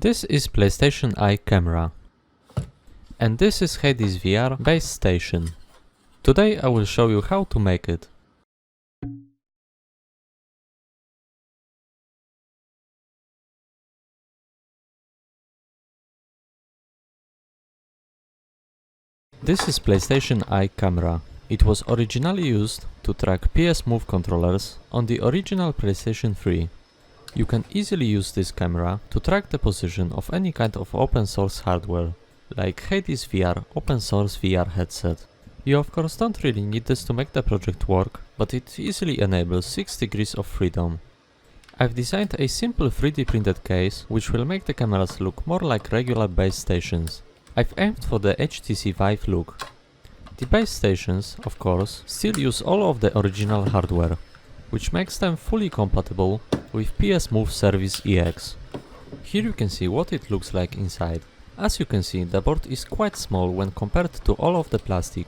This is PlayStation Eye camera. And this is HadesVR base station. Today I will show you how to make it. This is PlayStation Eye camera. It was originally used to track PS Move controllers on the original PlayStation 3. You can easily use this camera to track the position of any kind of open source hardware, like HadesVR open source VR headset. You of course don't really need this to make the project work, but it easily enables 6 degrees of freedom. I've designed a simple 3D printed case which will make the cameras look more like regular base stations. I've aimed for the HTC Vive look. The base stations, of course, still use all of the original hardware, which makes them fully compatible with PS Move Service EX. Here you can see what it looks like inside. As you can see, the board is quite small when compared to all of the plastic.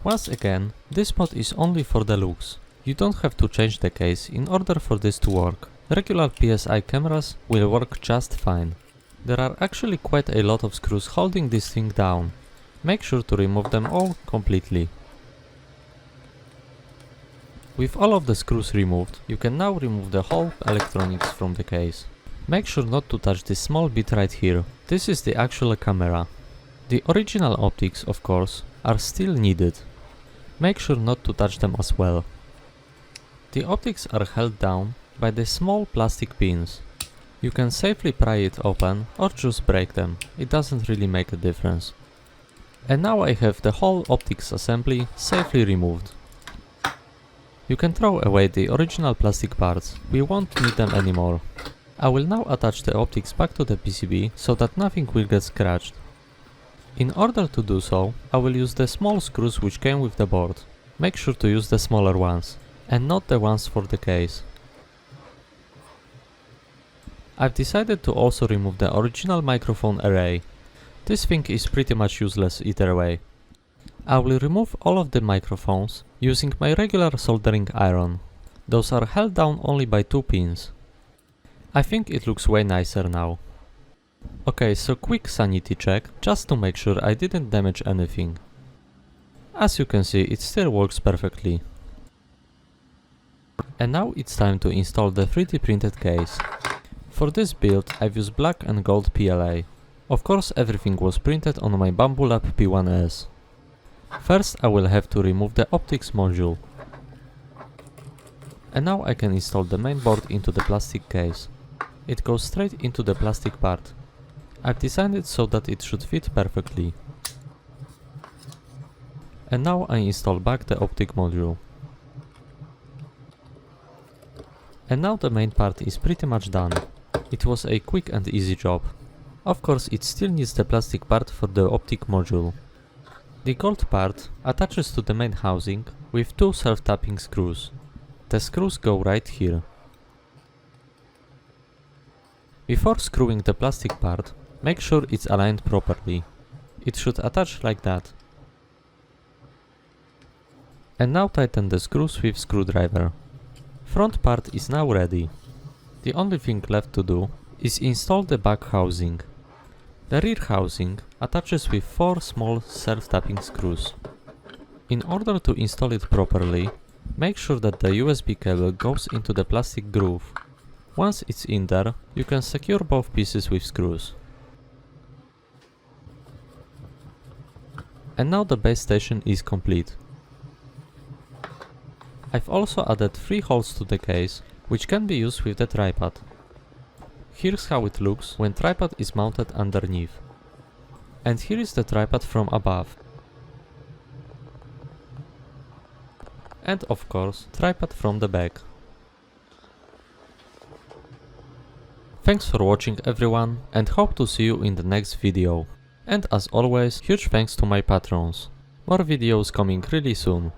Once again, this mod is only for the looks. You don't have to change the case in order for this to work. Regular PSI cameras will work just fine. There are actually quite a lot of screws holding this thing down. Make sure to remove them all completely. With all of the screws removed, you can now remove the whole electronics from the case. Make sure not to touch this small bit right here. This is the actual camera. The original optics, of course, are still needed. Make sure not to touch them as well. The optics are held down by the small plastic pins. You can safely pry it open or just break them, it doesn't really make a difference. And now I have the whole optics assembly safely removed. You can throw away the original plastic parts, we won't need them anymore. I will now attach the optics back to the PCB so that nothing will get scratched. In order to do so, I will use the small screws which came with the board. Make sure to use the smaller ones, and not the ones for the case. I've decided to also remove the original microphone array. This thing is pretty much useless either way. I will remove all of the microphones using my regular soldering iron. Those are held down only by 2 pins. I think it looks way nicer now. Okay, so quick sanity check, just to make sure I didn't damage anything. As you can see, it still works perfectly. And now it's time to install the 3D printed case. For this build I've used black and gold PLA. Of course everything was printed on my Bambulab P1S. First I will have to remove the optics module. And now I can install the main board into the plastic case. It goes straight into the plastic part. I've designed it so that it should fit perfectly. And now I install back the optic module. And now the main part is pretty much done. It was a quick and easy job. Of course it still needs the plastic part for the optic module. The gold part attaches to the main housing with 2 self-tapping screws. The screws go right here. Before screwing the plastic part, make sure it's aligned properly. It should attach like that. And now tighten the screws with screwdriver. Front part is now ready. The only thing left to do is install the back housing. The rear housing attaches with 4 small self-tapping screws. In order to install it properly, make sure that the USB cable goes into the plastic groove. Once it's in there, you can secure both pieces with screws. And now the base station is complete. I've also added 3 holes to the case, which can be used with the tripod. Here's how it looks when tripod is mounted underneath. And here is the tripod from above. And of course, tripod from the back. Thanks for watching everyone, and hope to see you in the next video. And as always, huge thanks to my patrons. More videos coming really soon.